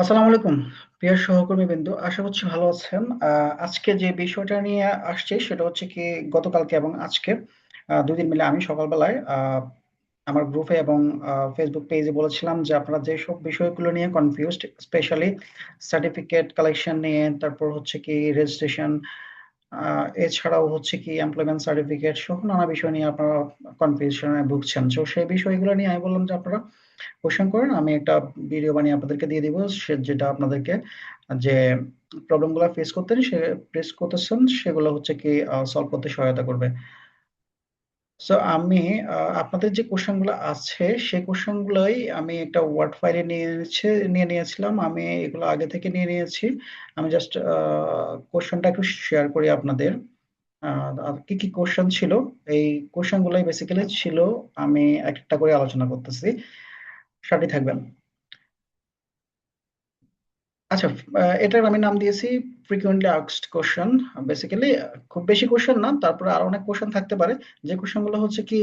আসসালামু আলাইকুম প্রিয় সহকর্মী বিন্দু, আশা করছি ভালো আছেন। আজকে যে বিষয়টা নিয়ে আসছে সেটা হচ্ছে কি, গতকালকে এবং আজকে দুই দিন মিলে আমি সকালবেলায় আমার গ্রুপে এবং ফেসবুক পেজে বলেছিলাম যে আপনারা যেসব বিষয়গুলো নিয়ে কনফিউজড, স্পেশালি সার্টিফিকেট কালেকশন নিয়ে, তারপর হচ্ছে কি রেজিস্ট্রেশন, এছাড়াও হচ্ছে কি এমপ্লয়মেন্ট সার্টিফিকেট সহ নানা বিষয় নিয়ে আপনারা কনফিউশনে ভুগছেন। তো সেই বিষয়গুলো নিয়ে আমি বললাম যে আপনারা কোশ্চেন করেন, আমি একটা ভিডিও বানিয়ে আপনাদেরকে দিয়ে দিব, যেটা আপনাদেরকে যে প্রবলেমগুলো ফেস করতেছেন সেগুলো হচ্ছে কি সলভ করতে সহায়তা করবে। সো আমি আপনাদের যে কোশ্চেন গুলো আছে সেই কোশ্চেন গুলোই আমি একটা ওয়ার্ড ফাইলে নিয়ে নিয়েছিলাম। আমি এগুলো আগে থেকে নিয়ে নিয়েছি। আমি জাস্ট কোশ্চেনটা একটু শেয়ার করি আপনাদের। আর কি কি কোশ্চেন ছিল, এই কোশ্চেন গুলাই বেসিক্যালি ছিল। আমি একটা করে আলোচনা করতেছি, সাথে থাকবেন। আচ্ছা, এটার আমি নাম দিয়েছি ফ্রিকুয়েন্টলি আস্কড কোশ্চেন। বেসিক্যালি খুব বেশি কোশ্চেন না, তারপরে আরো অনেক কোশ্চেন থাকতে পারে। যে কোশ্চেন গুলো হচ্ছে কি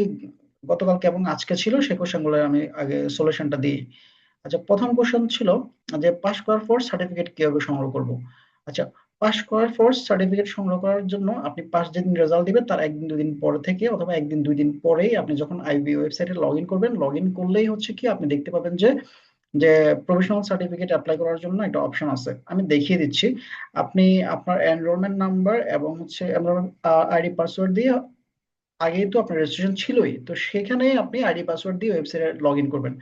গতকালকে এবং আজকে ছিল, সেই কোশ্চেন গুলো আমি আগে সলিউশনটা দিই। আচ্ছা, প্রথম কোশ্চেন ছিল যে পাশ করার পর সার্টিফিকেট কিভাবে সংগ্রহ করব। আচ্ছা, পাশ করার পর সার্টিফিকেট সংগ্রহ করার জন্য আপনি পাশ যেদিন রেজাল্ট দিবে তার একদিন দুই দিন পর থেকে, অথবা একদিন দুই দিন পরেই আপনি যখন আইবি ওয়েবসাইটে লগ ইন করবেন, লগ ইন করলেই হচ্ছে কি আপনি দেখতে পাবেন যে যে প্রফেশনাল সার্টিফিকেট অ্যাপ্লাই করার জন্য একটা অপশন আছে, আমি দেখিয়ে দিচ্ছি। আপনি আপনার এনরোলমেন্ট নাম্বার এবং হচ্ছে এনরোলমেন্ট আইডি পাসওয়ার্ড দিয়ে, আগেই তো আপনার রেজিস্ট্রেশন ছিলই, তো সেখানে আপনি আইডি পাসওয়ার্ড দিয়ে ওয়েবসাইটে লগ ইন করবেন।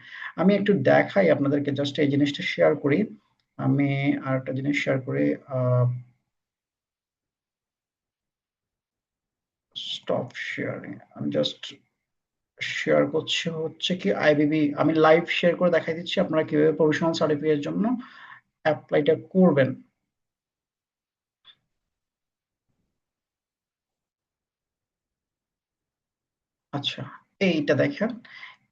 আমি একটু দেখাই আপনাদেরকে, জাস্ট এই জিনিসটা শেয়ার করি। আমি আর একটা জিনিস শেয়ার করি। স্টপ শেয়ারিং, আমি জাস্ট শেয়ার করছি হচ্ছে কি আইবিবি, আমি লাইভ শেয়ার করে দেখাই দিচ্ছি আপনারা কিভাবে প্রফেশনাল সার্টিফিকেটের জন্য অ্যাপ্লাইটা করবেন। আচ্ছা, এইটা দেখেন,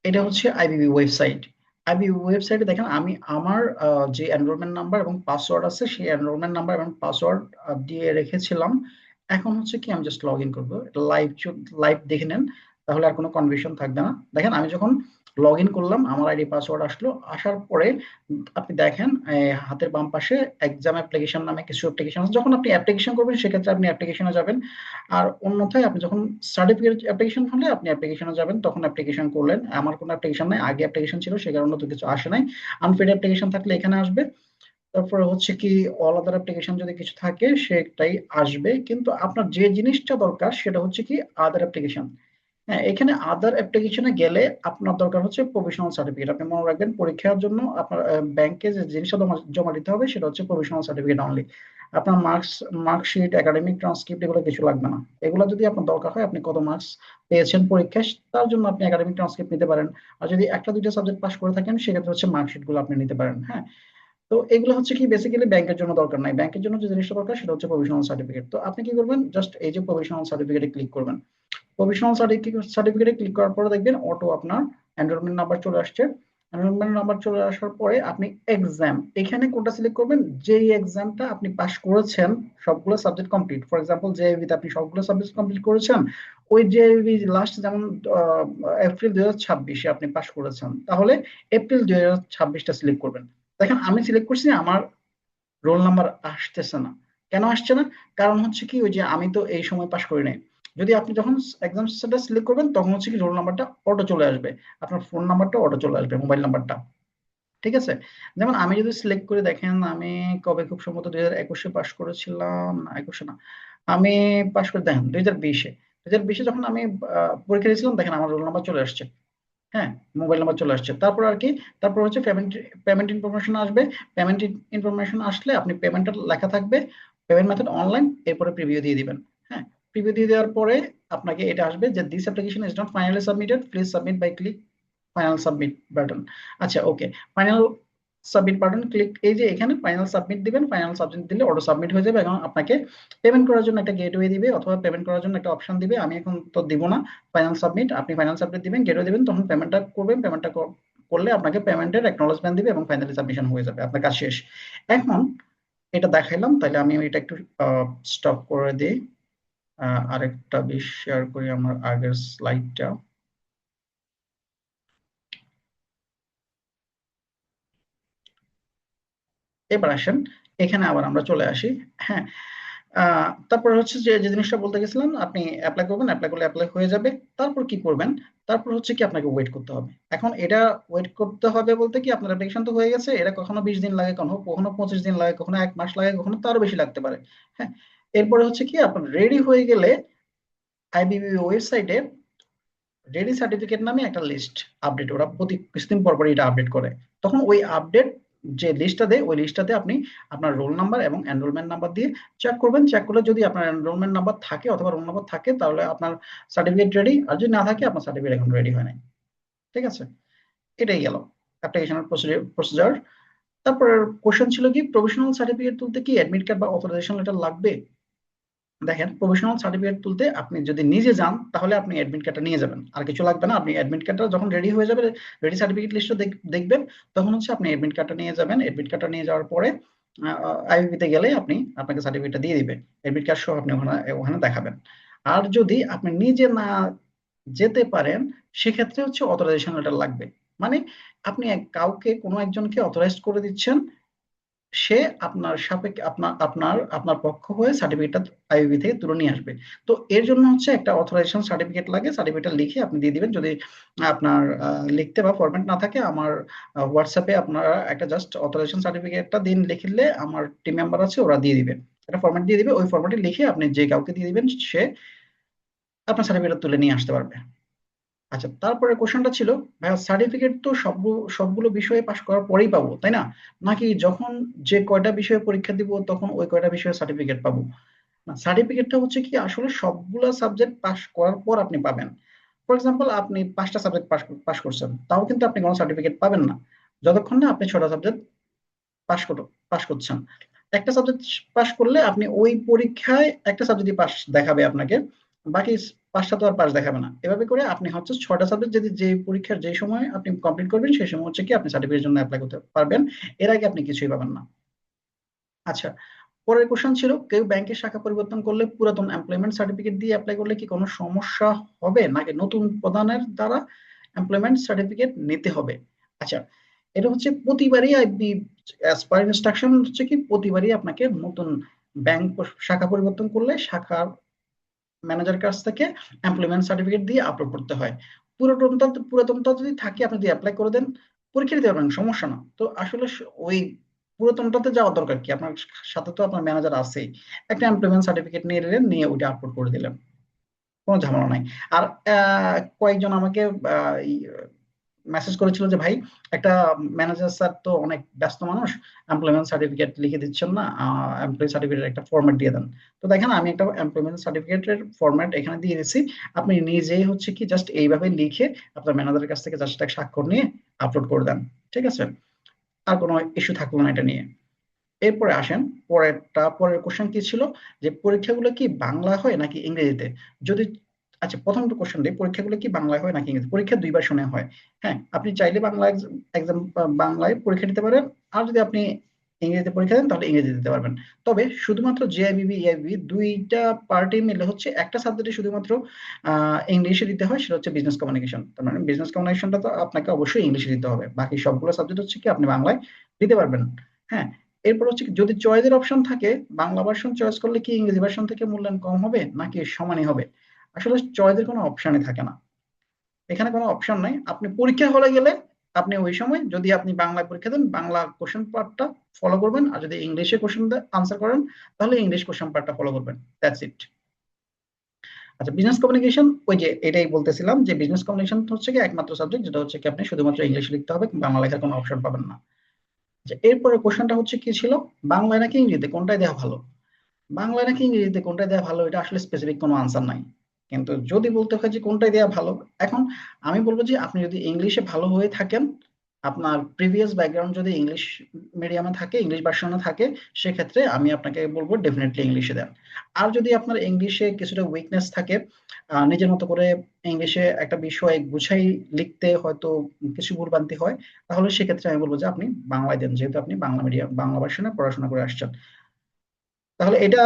এটা হচ্ছে আইবিবি ওয়েবসাইট। আইবিবি ওয়েবসাইটে দেখেন আমি আমার যে এনরোলমেন্ট নাম্বার এবং পাসওয়ার্ড আছে, সেই এনরোলমেন্ট নাম্বার এবং পাসওয়ার্ড দিয়ে রেখেছিলাম। এখন হচ্ছে কি আমি জাস্ট লগ ইন করবো, লাইভ লাইভ দেখে নেন, তাহলে আর কোনো কনফিউশন থাকবে না। দেখেন আমি যখন লগ ইন করলাম, আমার আইডি পাসওয়ার্ড আসলো, আসার পরে আপনি দেখেন হাতের বাম পাশে এক্সাম অ্যাপ্লিকেশন নামে কিছু অ্যাপ্লিকেশন আছে। যখন আপনি অ্যাপ্লিকেশন করবেন সেক্ষেত্রে আপনি অ্যাপ্লিকেশনে যাবেন। আর অন্যথায় আপনি যখন সার্টিফিকেট অ্যাপ্লিকেশন হলে আপনি অ্যাপ্লিকেশনে যাবেন, তখন অ্যাপ্লিকেশন করলেন। আমার কোনো অ্যাপ্লিকেশন নাই, আগে অ্যাপ্লিকেশন ছিল, সে কারণে তো কিছু আসে নাই। আনপেড অ্যাপ্লিকেশন থাকলে এখানে আসবে। তারপরে হচ্ছে কি অল আদার অ্যাপ্লিকেশন যদি কিছু থাকে সেটাই আসবে, কিন্তু আপনার যে জিনিসটা দরকার সেটা হচ্ছে কি আদার অ্যাপ্লিকেশন। হ্যাঁ, এখানে আদার অ্যাপ্লিকেশনে গেলে আপনার দরকার হচ্ছে প্রভিশনাল সার্টিফিকেট। আপনি মনে রাখবেন, পরীক্ষার জন্য আপনার ব্যাংকে যে জিনিসটা জমা জমা দিতে হবে সেটা হচ্ছে প্রভিশনাল সার্টিফিকেট অনলি। আপনার মার্কশিট, একাডেমিক ট্রান্সক্রিপ্ট এগুলো কিছু লাগবে না। এগুলো যদি আপনার দরকার হয়, আপনি কত মার্কস পেয়েছেন পরীক্ষায় তার জন্য আপনি একাডেমিক ট্রান্সক্রিপ্ট নিতে পারেন। আর যদি একটা দুইটা সাবজেক্ট পাস করে থাকেন সেক্ষেত্রে হচ্ছে মার্কশিট গুলো আপনি নিতে পারেন। হ্যাঁ, তো এগুলো হচ্ছে কি বেসিক্যালি ব্যাংকের জন্য দরকার নাই। ব্যাংকের জন্য যে জিনিসটা দরকার সেটা হচ্ছে প্রভিশনাল সার্টিফিকেট। তো আপনি কি করবেন, জাস্ট এই যে প্রভিশনাল সার্টিফিকেটে ক্লিক করবেন। প্রভিশনাল সার্টিফিকেটে ক্লিক করার পরে দেখবেন অটো আপনার এনরোলমেন্ট নাম্বার চলে আসছে। এনরোলমেন্ট নাম্বার চলে আসার পরে আপনি এক্সাম, এখানে কোনটা সিলেক্ট করবেন, যেই এক্সামটা আপনি পাস করেছেন, সবগুলো সাবজেক্ট কমপ্লিট। ফর এক্সাম্পল জেইবি তে আপনি সবগুলো সাবজেক্ট কমপ্লিট করেছেন, ওই জেইবি লাস্ট যেমন এপ্রিল 2026-এ আপনি পাস করেছেন, তাহলে এপ্রিল 2026টা সিলেক্ট করবেন। দেখেন আমি সিলেক্ট করছি, আমার রোল নাম্বার আসতেছে না। কেন আসছে না? কারণ হচ্ছে কি ওই যে আমি তো এই সময় পাস করি নাই। যদি আপনি যখন এক্সাম সেন্টার সিলেক্ট করবেন তখন হচ্ছে কি রোল নাম্বারটা অটো চলে আসবে, আপনার ফোন নাম্বারটা অটো চলে আসবে, মোবাইল নাম্বারটা। ঠিক আছে? যেমন আমি যদি সিলেক্ট করে দেখেন, আমি কবে, খুব সম্ভবত 2021-এ পাস করেছিলাম, না 21-এ না, আমি পাস করে দেখেন 2020-এ। 2020-এ যখন আমি পরীক্ষা দিয়েছিলাম, দেখেন আমার রোল নাম্বার চলে আসছে। হ্যাঁ, মোবাইল নাম্বার চলে আসছে। তারপর আর কি, তারপর হচ্ছে পেমেন্ট, পেমেন্ট ইনফরমেশন আসবে। পেমেন্ট ইনফরমেশন আসলে আপনি পেমেন্টটা লেখা থাকবে, পেমেন্ট মেথড অনলাইন, এরপরে প্রিভিউ দিয়ে দিবেন। হ্যাঁ, প্রিভিউ দিয়ে দেওয়ার পরে আপনাকে এটা আসবে যে this application is not finally submitted, please submit by click final submit button. আচ্ছা, okay, final submit button click, এই যে এখানে ফাইনাল সাবমিট দিবেন। ফাইনাল সাবমিট দিলে অটো সাবমিট হয়ে যাবে এবং আপনাকে পেমেন্ট করার জন্য একটা গেটওয়ে দিবে, অথবা পেমেন্ট করার জন্য একটা অপশন দিবে। আমি এখন তো দিব না। ফাইনাল সাবমিট, আপনি ফাইনাল সাবমিট দিবেন, গেটওয়ে দিবেন, তখন পেমেন্টটা করবেন। পেমেন্টটা করলে আপনাকে পেমেন্টের অ্যাকনলেজমেন্ট দিবে এবং ফাইনালি সাবমিশন হয়ে যাবে, আপনার কাজ শেষ। এখন এটা দেখাইলাম, তাহলে আমি এটা একটু স্টপ করে দিই। আরেকটা বিষয় শেয়ার করি, আমার আগের স্লাইডটা। এবার আসেন এখানে আবার আমরা চলে আসি। হ্যাঁ, তারপর হচ্ছে যে যে জিনিসটা বলতে গেছিলাম, আপনি অ্যাপ্লাই করবেন, অ্যাপ্লাই করলে অ্যাপ্লাই হয়ে যাবে। তারপর কি করবেন? তারপর হচ্ছে কি আপনাকে ওয়েট করতে হবে। এখন এটা ওয়েট করতে হবে বলতে কি, আপনার অ্যাপ্লিকেশন তো হয়ে গেছে, এটা কখনো 20 দিন লাগে, কখনো কখনো 25 দিন লাগে, কখনো 1 মাস লাগে, কখনো তারও বেশি লাগতে পারে। হ্যাঁ, এরপরে হচ্ছে কি আপনার রেডি হয়ে গেলে আইবিবি ওয়েবসাইটে রেডি সার্টিফিকেট নামে একটা লিস্ট আপডেট, ওরা প্রতি কিছুদিন পর পর এটা আপডেট করে। তখন ওই আপডেট যে লিস্টটা দেয়, ওই লিস্টটাতে আপনি আপনার রোল নাম্বার এবং এনরোলমেন্ট নাম্বার দিয়ে চেক করবেন। চেক করলে যদি আপনার এনরোলমেন্ট নাম্বার থাকে অথবা রোল নাম্বার থাকে, তাহলে আপনার সার্টিফিকেট রেডি। আর যদি না থাকে, আপনার সার্টিফিকেট এখন রেডি হয় নাই। ঠিক আছে, এটাই গেল অ্যাপ্লিকেশনের প্রসিজার। তারপর কোশ্চেন ছিল কি, প্রফেশনাল সার্টিফিকেট তুলতে কি অ্যাডমিট কার্ড বা অথরাইজেশন লেটার লাগবে? দেখেন, প্রফেশনাল সার্টিফিকেট তুলতে আপনি যদি নিজে যান, তাহলে আপনি অ্যাডমিট কার্ডটা নিয়ে যাবেন, আর কিছু লাগবে না। আপনি অ্যাডমিট কার্ডটা যখন রেডি হয়ে যাবে, রেডি সার্টিফিকেট লিস্টটা দেখবেন, তখন হচ্ছে আপনি অ্যাডমিট কার্ডটা নিয়ে যাবেন। অ্যাডমিট কার্ডটা নিয়ে যাওয়ার পরে আইবিপিতে গেলে আপনাকে সার্টিফিকেটটা দিয়ে দিবে, অ্যাডমিট কার্ড সহ আপনি ওখানে ওখানে দেখাবেন। আর যদি আপনি নিজে না যেতে পারেন, সেক্ষেত্রে হচ্ছে অথরাইজেশন লেটার লাগবে। মানে আপনি কাউকে, কোনো একজনকে অথরাইজ করে দিচ্ছেন, সে আপনার সাপেক্ষে আপনার আপনার আপনার পক্ষ হয়ে সার্টিফিকেটটা আইবিবি থেকে তুলে নিয়ে আসবে। তো এর জন্য হচ্ছে একটা অথরাইজেশন সার্টিফিকেট লাগে। সার্টিফিকেটটা লিখে আপনি দিয়ে দিবেন। যদি আপনার লিখতে বা ফরম্যাট না থাকে, আমার হোয়াটসঅ্যাপে আপনারা একটা জাস্ট অথরাইজেশন সার্টিফিকেটটা দিন লিখলে, আমার টিম মেম্বার আছে, ওরা দিয়ে দিবে, একটা ফরম্যাট দিয়ে দিবে। ওই ফরম্যাটে লিখে আপনি যে কাউকে দিয়ে দিবেন, সে আপনার সার্টিফিকেট তুলে নিয়ে আসতে পারবে। আচ্ছা, তারপরে কোশ্চেনটা ছিল, ভাইয়া সার্টিফিকেট তো সবগুলো বিষয়ে পাশ করার পরেই পাবো, তাই না? নাকি যখন যে কয়টা বিষয়ে পরীক্ষা দিব তখন ওই কয়টা বিষয়ে সার্টিফিকেট পাবো? না, সার্টিফিকেটটা হচ্ছে কি আসলে সবগুলা সাবজেক্ট পাশ করার পর আপনি পাবেন। ফর এক্সাম্পল, আপনি 5টা সাবজেক্ট পাশ পাশ করছেন, তাও কিন্তু আপনি কোনো সার্টিফিকেট পাবেন না যতক্ষণ না আপনি 6টা সাবজেক্ট পাশ পাশ করছেন। একটা সাবজেক্ট পাশ করলে আপনি ওই পরীক্ষায় একটা সাবজেক্টই পাশ দেখাবে আপনাকে, বাকি 5টা তো আর পাশ দেখাবে না। এভাবে করে আপনি হচ্ছে 6টা সাবজেক্ট যদি যে পরীক্ষার যে সময় আপনি কমপ্লিট করবেন, সেই সময় হচ্ছে কি আপনি সার্টিফিকেটের জন্য অ্যাপ্লাই করতে পারবেন। এর আগে আপনি কিছুই পাবেন না। আচ্ছা, পরের কোশ্চেন ছিল, কেউ ব্যাংকের শাখা পরিবর্তন করলে পুরাতন এমপ্লয়মেন্ট সার্টিফিকেট দিয়ে অ্যাপ্লাই করলে কি কোনো সমস্যা হবে, নাকি নতুন প্রদানের দ্বারা এমপ্লয়মেন্ট সার্টিফিকেট নিতে হবে? আচ্ছা, এটা হচ্ছে প্রতিবারই আইবি অ্যাজ পার ইনস্ট্রাকশন হচ্ছে কি প্রতিবারই আপনাকে নতুন ব্যাংক শাখা পরিবর্তন করলে শাখার ম্যানেজার কাছ থেকে এমপ্লয়মেন্ট সার্টিফিকেট দিয়ে আপলোড করতে হয়। পুরাতনটা যদি থাকে, আপনি যদি অ্যাপ্লাই করে দেন, পরীক্ষা দিতে পারবেন, সমস্যা না। তো আসলে ওই পুরাতনটাতে যাওয়ার দরকার কি, আপনার সাথে তো আপনার ম্যানেজার আছেই। একটা এমপ্লয়মেন্ট সার্টিফিকেট নিয়ে নিলেন, নিয়ে ওইটা আপলোড করে দিলেন, কোনো ঝামেলা নাই। আর কয়েকজন আমাকে মেসেজ করেছিল যে, ভাই, একটা ম্যানেজার স্যার তো অনেক ব্যস্ত মানুষ, এমপ্লয়মেন্ট সার্টিফিকেট লিখে দিচ্ছেন না, এমপ্লয়ি সার্টিফিকেটের একটা ফরম্যাট দিয়ে দেন। তো দেখেন, আমি একটা এমপ্লয়মেন্ট সার্টিফিকেটের ফরম্যাট এখানে দিয়ে দিচ্ছি। আপনি নিজেই হচ্ছে কি জাস্ট এইভাবে লিখে আপনার ম্যানেজারের কাছ থেকে জাস্ট এক স্বাক্ষর নিয়ে আপলোড করে দেন। ঠিক আছে, আর কোনো ইস্যু থাকলো না এটা নিয়ে। এরপরে আসেন, পরের কোশ্চেন কি ছিল, যে পরীক্ষাগুলো কি বাংলা হয় নাকি ইংরেজিতে? যদি আচ্ছা, প্রথম কোশ্চেন দিই, পরীক্ষাগুলো কি বাংলায় হয় নাকি ইংরেজি? পরীক্ষা 2 ভার্সনে হয়। হ্যাঁ, আপনি চাইলে বাংলা এক্সাম বাংলায় পরীক্ষা দিতে পারেন, আর যদি আপনি ইংরেজিতে পরীক্ষা দেন, তাহলে ইংরেজি দিতে পারবেন। তবে শুধুমাত্র জেআইবিবি এআইবিবি দুইটা পার্টি মিলে হচ্ছে একটা সাবজেক্টে শুধুমাত্র ইংলিশে দিতে হয়, সেটা হচ্ছে বিজনেস কমিউনিকেশন। তার মানে বিজনেস কমিউনিকেশনটা তো আপনাকে অবশ্যই ইংলিশে দিতে হবে, বাকি সবগুলো সাবজেক্ট হচ্ছে কি আপনি বাংলায় দিতে পারবেন। হ্যাঁ, এরপর হচ্ছে যদি চয়েসের অপশন থাকে, বাংলা ভার্সন চয়েস করলে কি ইংরেজি ভার্সন থেকে মূল্যায়ন কম হবে নাকি সমানই হবে? আসলে চয়েসের কোনো অপশনই থাকে না, এখানে কোনো অপশন নাই। আপনি পরীক্ষা হলে গেলে আপনি ওই সময় যদি আপনি বাংলায় পরীক্ষা দেন, বাংলা কোশ্চেন পার্টটা ফলো করবেন, আর যদি ইংলিশে কোশ্চেন আনসার করেন, তাহলে ইংলিশ কোশ্চেন পার্টটা ফলো করবেন। That's it. আচ্ছা, বিজনেস কমিউনিকেশন, ওই যে এটাই বলতেছিলাম যে বিজনেস কমিউনিকেশন হচ্ছে কি একমাত্র সাবজেক্ট যেটা হচ্ছে কি আপনি শুধুমাত্র ইংলিশে লিখতে হবে, বাংলা লেখার কোনো অপশন পাবেন না। আচ্ছা, এরপরে কোশ্চেনটা হচ্ছে কি ছিল, বাংলায় নাকি ইংরেজিতে কোনটায় দেওয়া ভালো? বাংলায় নাকি ইংরেজিতে কোনটায় দেওয়া ভালো, এটা আসলে স্পেসিফিক কোনো আনসার নাই। কিন্তু যদি বলতে হয় যে কোনটায় দেওয়া ভালো, এখন আমি বলবো যে আপনি যদি ইংলিশে ভালো হয়ে থাকেন, আপনার প্রিভিয়াস ব্যাকগ্রাউন্ড যদি ইংলিশ মিডিয়ামে থাকে, ইংলিশ ভার্সনে থাকে, সেক্ষেত্রে আমি আপনাকে বলবো ডেফিনেটলি ইংলিশে দেন। আর যদি আপনার ইংলিশে কিছুটা উইকনেস থাকে, নিজের মতো করে ইংলিশে একটা বিষয় গুছাই লিখতে হয়তো কিছু ভুলভ্রান্তি হয়, তাহলে সেক্ষেত্রে আমি বলবো যে আপনি বাংলায় দেন, যেহেতু আপনি বাংলা মিডিয়াম বাংলা ভার্সনে পড়াশোনা করে আসছেন। তাহলে এটা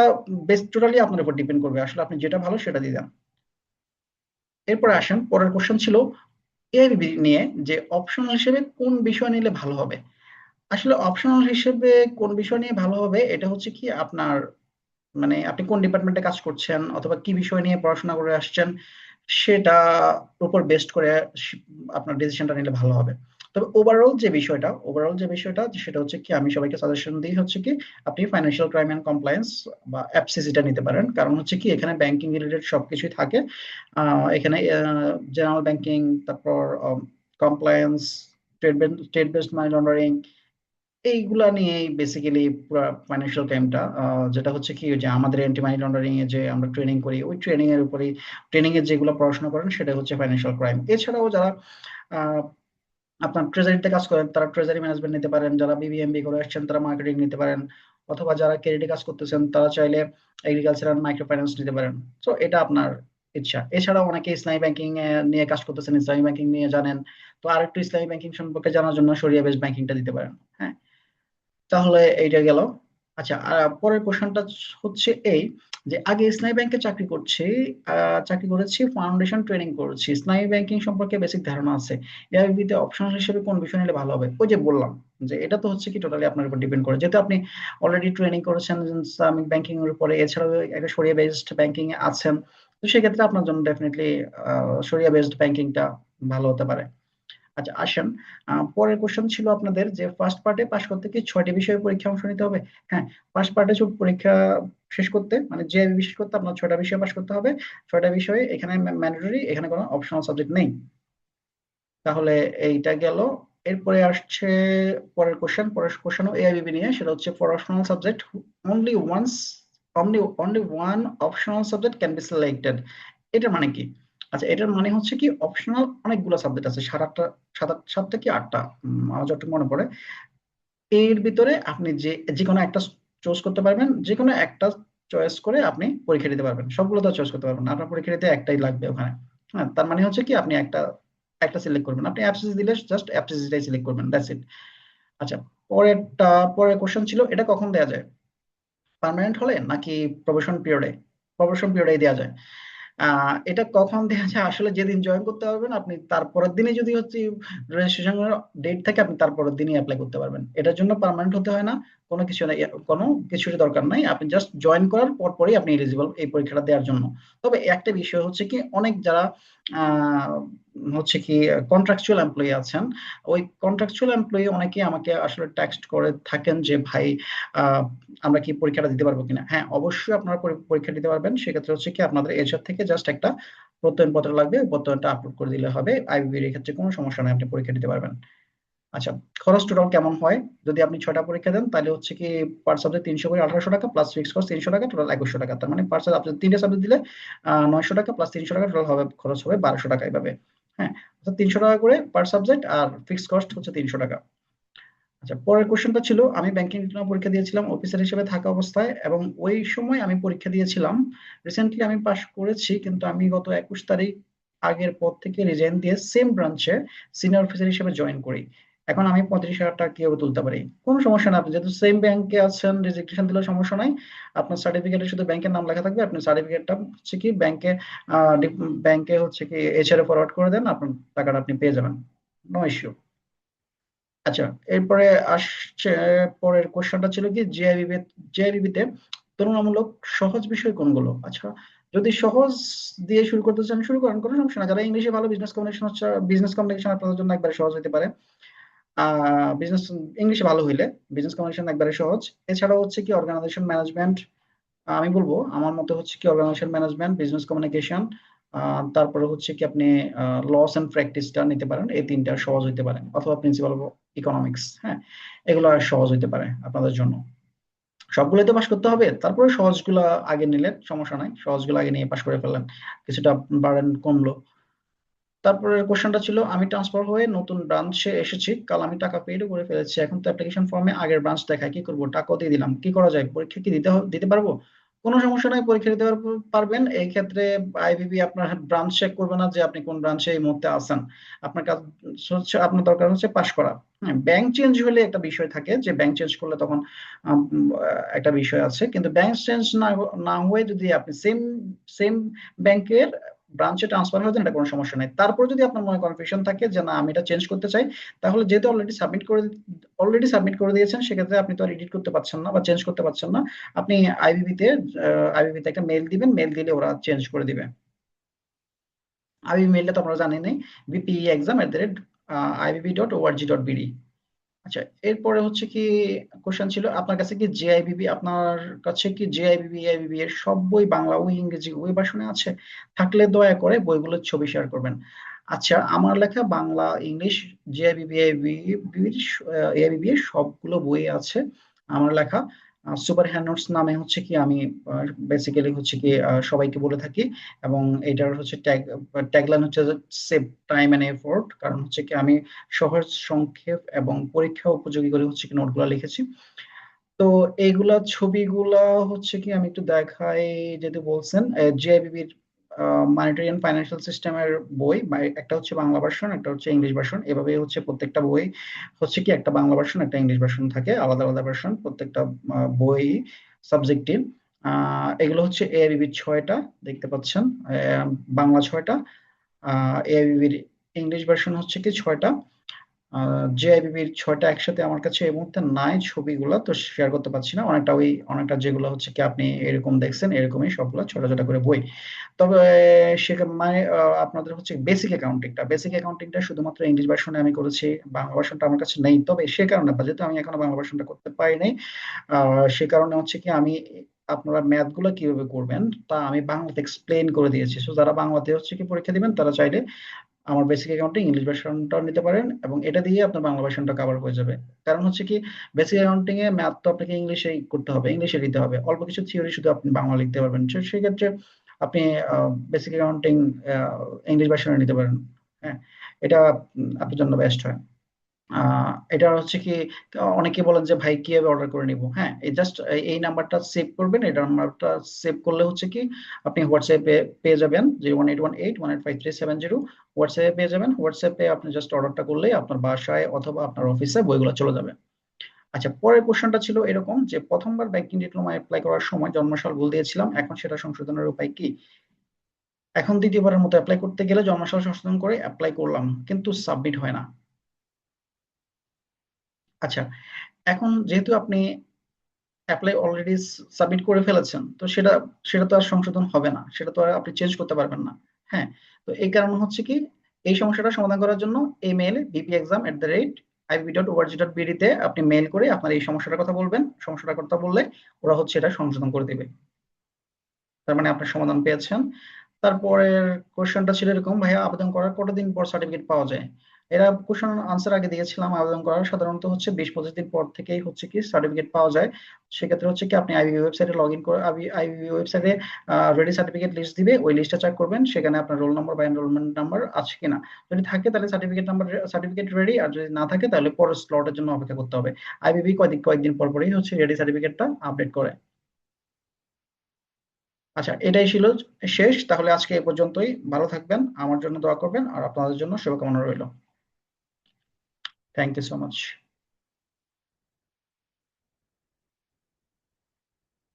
বেস টোটালি আপনার উপর ডিপেন্ড করবে, আসলে আপনি যেটা ভালো সেটা দিয়ে দেন। এরপরে আসেন, পরের কোশ্চেন ছিল এআইবি নিয়ে, যে অপশনাল হিসেবে কোন বিষয় নিলে ভালো হবে। আসলে অপশনাল হিসেবে কোন বিষয় নিয়ে ভালো হবে এটা হচ্ছে কি আপনার মানে আপনি কোন ডিপার্টমেন্টে কাজ করছেন অথবা কি বিষয় নিয়ে পড়াশোনা করে আসছেন সেটা উপর বেস্ট করে আপনার ডিসিশনটা নিলে ভালো হবে। তবে ওভারঅল যে বিষয়টা সেটা হচ্ছে কি আমি সবাইকে সাজেশন দিই হচ্ছে কি আপনি ফাইন্যান্সিয়াল ক্রাইম এন্ড কমপ্লায়েন্স বা এফসিসিটা নিতে পারেন। কারণ হচ্ছে কি এখানে ব্যাংকিং রিলেটেড সবকিছুই থাকে। এখানে জেনারেল ব্যাংকিং, তারপর compliance, trade based money laundering, এইগুলা নিয়েই বেসিক্যালি পুরো ফাইন্যান্সিয়াল ক্রাইমটা, যেটা হচ্ছে কি যে আমাদের অ্যান্টি মানি লন্ডারিং এ যে আমরা ট্রেনিং করি ওই ট্রেনিং এর উপরেই, ট্রেনিং এর যেগুলো পড়াশোনা করেন সেটা হচ্ছে ফাইন্যান্সিয়াল ক্রাইম। এছাড়াও যারা আহ, আপনার ট্রেজারিতে কাজ করেন তারা ট্রেজারি ম্যানেজমেন্ট নিতে পারেন, যারা বিবিএমবি করে আসছেন তারা মার্কেটিং নিতে পারেন, অথবা যারা ক্রেডিটে কাজ করতেছেন তারা চাইলে এগ্রিকালচার অ্যান্ড মাইক্রো ফাইন্যান্স নিতে পারেন। তো এটা আপনার ইচ্ছা। এছাড়াও অনেকে ইসলামী ব্যাংকিং নিয়ে কাজ করতেছেন, ইসলামী ব্যাংকিং নিয়ে জানেন, তো আরেকটু ইসলামী ব্যাংকিং সম্পর্কে জানার জন্য শরিয়া বেস ব্যাংকিংটা দিতে পারেন। হ্যাঁ, তাহলে এইটা গেল। আচ্ছা, পরের কোশ্চেনটা হচ্ছে এই যে আগে ইসলামী ব্যাংকে চাকরি করেছি, ফাউন্ডেশন ট্রেনিং করেছি, ইসলামী ব্যাংকিং সম্পর্কে বেসিক ধারণা আছে, এর ভিত্তিতে অপশন হিসেবে কোন বিষয় নিলে ভালো হবে? ওই যে বললাম যে এটা তো হচ্ছে কি টোটালি আপনার উপর ডিপেন্ড করে, যেহেতু আপনি অলরেডি ট্রেনিং করেছেন ইসলামিক ব্যাংকিং এর উপরে, এছাড়াও একটা শরিয়া বেসড ব্যাংকিং এ আছেন, তো সেক্ষেত্রে আপনার জন্য ডেফিনেটলি শরিয়া বেসড ব্যাংকিংটা ভালো হতে পারে। আচ্ছা আসেন, পরের কোশ্চেন ছিল আপনাদের যে ফার্স্ট পার্টে পাশ করতে কি 6টি বিষয়ে পরীক্ষা অংশ নিতে হবে? হ্যাঁ, ফার্স্ট পার্টে পরীক্ষা শেষ করতে মানে যে বিশেষ করতে আপনার 6টা বিষয়ে পাশ করতে হবে। 6টা বিষয়ে এখানে ম্যান্ডেটরি, এখানে কোনো অপশনাল সাবজেক্ট নেই। তাহলে এইটা গেল। এরপরে আসছে পরের কোশ্চেনও এআইবিবি নিয়ে, সেটা হচ্ছে for optional subject only once only one optional subject can be selected. এটার মানে কি? আচ্ছা, এটার মানে হচ্ছে কি অপশনাল অনেকগুলো সাবজেক্ট আছে, সাতটা কি আটটা, আমার যতটুকু মনে পড়ে। এর ভিতরে আপনি যে যে কোনো একটা চুজ করতে পারবেন, যে কোনো একটা চয়েস করে আপনি পরীক্ষা দিতে পারবেন, সবগুলো তো চয়েস করতে পারবেন না, আপনার পরীক্ষা দিতে একটাই লাগবে ওখানে। হ্যাঁ, তার মানে হচ্ছে কি আপনি একটা একটা সিলেক্ট করবেন, আপনি অ্যাপসিস দিলে জাস্ট অ্যাপসিসটাই সিলেক্ট করবেন, দ্যাটস ইট। আচ্ছা, পরেরটা পরের কোশ্চেন ছিল এটা কখন দেয়া যায়, পার্মানেন্ট হলে নাকি প্রবেশন পিরিয়ডে? প্রবেশন পিরিয়ডে দেওয়া যায়। এটা কখন দেওয়া যায়? আসলে যেদিন জয়েন করতে পারবেন আপনি তারপরের দিনে যদি হচ্ছে রেজিস্ট্রেশনের ডেট থাকে আপনি তারপরের দিনই অ্যাপ্লাই করতে পারবেন, এটার জন্য পার্মানেন্ট হতে হয় না। কোনো কিছু নাই, কোনো কিছুর দরকার নাই, আপনি জাস্ট জয়েন করার পর পরই আপনি এলিজিবল এই পরীক্ষাটা দেওয়ার জন্য। তবে একটা বিষয় হচ্ছে কি অনেক যারা আহ, হচ্ছে কি কন্ট্রাকচুয়াল এমপ্লয়ি আছেন, ওই কন্ট্রাকচুয়াল এমপ্লয়ি অনেকে আমাকে আসলে টেক্সট করে থাকেন যে ভাই আহ, আমরা কি পরীক্ষাটা দিতে পারবো কিনা। হ্যাঁ, অবশ্যই আপনারা পরীক্ষা দিতে পারবেন। সেক্ষেত্রে হচ্ছে কি আপনাদের এজের থেকে জাস্ট একটা প্রত্যয়নপত্র লাগবে, ওই প্রত্যয়নটা আপলোড করে দিলে হবে, আইবিবির এর ক্ষেত্রে কোনো সমস্যা নেই, আপনি পরীক্ষা দিতে পারবেন। আচ্ছা, খরচ টোটাল কেমন হয়? যদি আপনি 6টা পরীক্ষা দেন তাহলে হচ্ছে কি পার সাবজেক্ট 300 করে 1800 টাকা, প্লাস ফিক্স কস্ট 300 টাকা, টোটাল 2100 টাকা। তার মানে পার সাবজেক্ট আপনি 3টে সাবজেক্ট দিলে 900 টাকা, প্লাস 300 টাকা, টোটাল হবে খরচ হবে 1200 টাকা এইভাবে। হ্যাঁ, অর্থাৎ 300 টাকা করে পার সাবজেক্ট, আর ফিক্স কস্ট হচ্ছে 300 টাকা। আচ্ছা, পরের কোশ্চেনটা ছিল আমি ব্যাংকিং ডিপ্লোমা পরীক্ষা দিয়েছিলাম অফিসার হিসেবে থাকা অবস্থায়, এবং ওই সময় আমি পরীক্ষা দিয়েছিলাম। রিসেন্টলি আমি পাশ করেছি, কিন্তু আমি গত 21 তারিখ আগের পদ থেকে রিজাইন দিয়ে সেম ব্রাঞ্চে সিনিয়র অফিসার হিসেবে জয়েন করি। এখন আমি 35,000 টাকা কিভাবে তুলতে পারি? কোনো সমস্যা না, আপনি যেহেতু সেম ব্যাংকে আছেন রেজিগনেশন দিলেও সমস্যা নাই। আপনার সার্টিফিকেটে শুধু ব্যাংকের নাম লেখা থাকবে, আপনি সার্টিফিকেটটা হচ্ছে কি ব্যাংকে হচ্ছে কি এইচআর ফরওয়ার্ড করে দেন, আপনার টাকাটা আপনি পেয়ে যাবেন, নো ইস্যু। আচ্ছা, এরপরে আসছে পরের কোশ্চেনটা ছিল কি জেআইবিবি তে তুলনামূলক সহজ বিষয় কোনগুলো? আচ্ছা, যদি সহজ দিয়ে শুরু করতে চান শুরু করেন, কোনো সমস্যা না। যারা ইংলিশে ভালো, বিজনেস কমিউনিকেশন আপনাদের জন্য একবারে সহজ হতে পারে। বিজনেস ইংলিশে ভালো হইলে বিজনেস কমিউনিকেশন একবারে সহজ। এছাড়াও হচ্ছে কি অর্গানাইজেশন ম্যানেজমেন্ট, আমি বলবো আমার মতে হচ্ছে কি অর্গানাইজেশন ম্যানেজমেন্ট, বিজনেস কমিউনিকেশন, তারপরে হচ্ছে কি আপনি লস এন্ড প্র্যাকটিসটা নিতে পারেন, এই তিনটা সহজ হইতে পারে, অথবা প্রিন্সিপাল অফ ইকোনমিক্স। হ্যাঁ, এগুলো সহজ হইতে পারে আপনাদের জন্য। সবগুলোই তো পাশ করতে হবে, তারপরে সহজগুলো আগে নিলে সমস্যা নাই, সহজগুলো আগে নিয়ে পাশ করে ফেললেন, কিছুটা বার্ডেন কমলো। তারপরে কোশ্চেনটা ছিল আমি ট্রান্সফার হয়ে নতুন ব্রাঞ্চে এসেছি, কাল আমি টাকা পেইডও করে ফেলেছি, এখন তো অ্যাপ্লিকেশন ফর্মে আগের ব্রাঞ্চ দেখায়, কি করবো? টাকাও দিয়ে দিলাম, কি করা যায়? পরীক্ষা কি দিতে পারবো? কোনো সমস্যা নাই, পরীক্ষা দিতে পারবেন। এই ক্ষেত্রে আইবিবি আপনার ব্রাঞ্চ চেক করবে না যে আপনি কোন ব্রাঞ্চে এই মুহূর্তে আছেন। আপনার কাজ হচ্ছে, আপনার দরকার হচ্ছে পাশ করা। হ্যাঁ, ব্যাংক চেঞ্জ হলে একটা বিষয় থাকে যে ব্যাংক চেঞ্জ করলে তখন একটা বিষয় আছে, কিন্তু ব্যাংক চেঞ্জ না হয়ে যদি আপনি সেম ব্যাংকের ব্রাঞ্চে ট্রান্সফার হয়ে যান, এটা কোনো সমস্যা নেই। তারপর যদি আপনার মনে কনফিউশন থাকে যে না আমি এটা চেঞ্জ করতে চাই, তাহলে যেহেতু অলরেডি সাবমিট করে দিয়েছেন, সেক্ষেত্রে আপনি তো আর এডিট করতে পারছেন না বা চেঞ্জ করতে পারছেন না। আপনি আইবিবিতে একটা মেল দিবেন, মেল দিলে ওরা চেঞ্জ করে দিবে। আইবিবি মেলটা তো আপনারা জানেনই, bpe@ibb.org.bd। আচ্ছা, এরপরে হচ্ছে কি কোশ্চেন ছিল আপনার কাছে কি জেআইবিবি, আপনার কাছে কি জেআইবিবি এআইবিবি এর সব বই বাংলা ও ইংরেজি উভয় ভার্সনে আছে? থাকলে দয়া করে বইগুলোর ছবি শেয়ার করবেন। আচ্ছা, আমার লেখা বাংলা ইংলিশ জেআইবিবি এআইবিবি এর সবগুলো বই আছে আমার লেখা। সুপার হ্যান্ড নোটস নামে হচ্ছে কি আমি বেসিক্যালি হচ্ছে কি সবাইকে বলে থাকি, এবং এটার হচ্ছে ট্যাগলাইন হচ্ছে সেভ টাইম এন্ড এফোর্ট। কারণ হচ্ছে কি আমি সহজ সংক্ষেপ এবং পরীক্ষা উপযোগী করে হচ্ছে কি নোটগুলো লিখেছি। তো এইগুলা ছবিগুলা হচ্ছে কি আমি একটু দেখাই, যদি বলছেন জিআইবিবির মনিটারি অ্যান্ড ফাইন্যান্সিয়াল সিস্টেমের বই, একটা হচ্ছে বাংলা ভার্সন, একটা হচ্ছে ইংলিশ ভার্সন। এভাবে হচ্ছে প্রত্যেকটা বই হচ্ছে কি একটা বাংলা ভার্সন একটা ইংলিশ ভার্সন থাকে, আলাদা আলাদা ভার্সন প্রত্যেকটা বই সাবজেক্টিভ। এগুলো হচ্ছে এআইবিবির 6টা, দেখতে পাচ্ছেন, বাংলা 6টা, এআইবিবির ইংলিশ ভার্সন হচ্ছে কি 6টা। জেআইবিবির 6টা একসাথে আমার কাছে এই মুহূর্তে নাই, ছবিগুলো তো শেয়ার করতে পারছি না। অনেকটা যেগুলো হচ্ছে কি আপনি এরকম দেখছেন এরকমই সবগুলো ছোট ছোট করে বই। তবে সেখানে মানে আপনাদের হচ্ছে বেসিক অ্যাকাউন্টিংটা শুধুমাত্র ইংলিশ ভার্সনে আমি করেছি, বাংলা ভার্সনটা আমার কাছে নেই। তবে সে কারণে যেহেতু আমি এখনো বাংলা ভার্সনটা করতে পারি নাই, সে কারণে হচ্ছে কি আমি আপনারা ম্যাথ গুলো কিভাবে করবেন তা আমি বাংলাতে এক্সপ্লেন করে দিয়েছি। সো যারা বাংলাতে হচ্ছে কি পরীক্ষা দিবেন তারা চাইলে আমার বেসিক অ্যাকাউন্টিং ইংলিশ ভার্সনটাও নিতে পারেন, এবং এটা দিয়ে আপনার বাংলা ভার্সনটা কভার হয়ে যাবে। কারণ হচ্ছে কি বেসিক অ্যাকাউন্টিং এ ম্যাথ তো আপনাকে ইংলিশেই করতে হবে, ইংলিশে দিতে হবে, অল্প কিছু থিওরি শুধু আপনি বাংলা লিখতে পারবেন। সেই ক্ষেত্রে আপনি বেসিক অ্যাকাউন্টিং ইংলিশ ভার্সনে নিতে পারেন। হ্যাঁ, এটা আপনার জন্য বেস্ট হয়। এটা হচ্ছে কি অনেকে বলেন যে ভাই কিভাবে অর্ডার করে নিব। হ্যাঁ, এই জাস্ট এই নাম্বারটা সেভ করবেন, এই নাম্বারটা সেভ করলে হচ্ছে কি আপনি হোয়াটসঅ্যাপে পেয়ে যাবেন 01818185370। হোয়াটসঅ্যাপে পেয়ে যাবেন, হোয়াটসঅ্যাপে আপনি জাস্ট অর্ডারটা করলেই আপনার বাসায় অথবা আপনার অফিসে বইগুলো চলে যাবে। আচ্ছা, পরের কোশ্চেনটা ছিল এরকম যে প্রথমবার ব্যাংকিং ডিপ্লোমা অ্যাপ্লাই করার সময় জন্মসাল ভুল দিয়েছিলাম, এখন সেটা সংশোধনের উপায় কি? এখন দ্বিতীয়বারের মতো অ্যাপ্লাই করতে গেলে জন্মসাল সংশোধন করে অ্যাপ্লাই করলাম, কিন্তু সাবমিট হয় না। আচ্ছা, এখন যেহেতু আপনি অ্যাপ্লাই অলরেডি সাবমিট করে ফেলেছেন, তো সেটা সেটা তো আর সংশোধন হবে না, সেটা তো আর আপনি চেঞ্জ করতে পারবেন না। হ্যাঁ, তো এই কারণে হচ্ছে কি এই সমস্যাটা সমাধান করার জন্য এই মেইলে bpexam@ibb.org.bd তে আপনি মেইল করে আপনার এই সমস্যাটার কথা বলবেন, সমস্যাটার কথা বললে ওরা হচ্ছে এটা সংশোধন করে দিবে। তার মানে আপনার সমাধান পেয়েছেন। তারপরের কোশ্চেনটা ছিল এরকম, ভাইয়া আবেদন করার কতদিন পর সার্টিফিকেট পাওয়া যায়? এরা কোশ্চেন আনসার আগে দিয়েছিলাম। আবেদন করার সাধারণত হচ্ছে 20-25 দিন পর থেকেই হচ্ছে কি সার্টিফিকেট পাওয়া যায়। সেক্ষেত্রে হচ্ছে কি আপনি আইবিবি ওয়েবসাইটে লগ ইন করে আইবিবি ওয়েবসাইটে রেডি সার্টিফিকেট লিস্ট দিবে, ওই লিস্টটা চেক করবেন সেখানে আপনার রোল নাম্বার বা এনরোলমেন্ট নাম্বার আছে কিনা। যদি থাকে তাহলে সার্টিফিকেট রেডি, আর যদি না থাকে তাহলে পরের স্লটের জন্য অপেক্ষা করতে হবে। আইবিবি কয়েকদিন পর পরই হচ্ছে রেডি সার্টিফিকেটটা আপডেট করে। আচ্ছা, এটাই ছিল শেষ। তাহলে আজকে এ পর্যন্তই। ভালো থাকবেন, আমার জন্য দোয়া করবেন, আর আপনাদের জন্য শুভকামনা রইল। Thank you so much.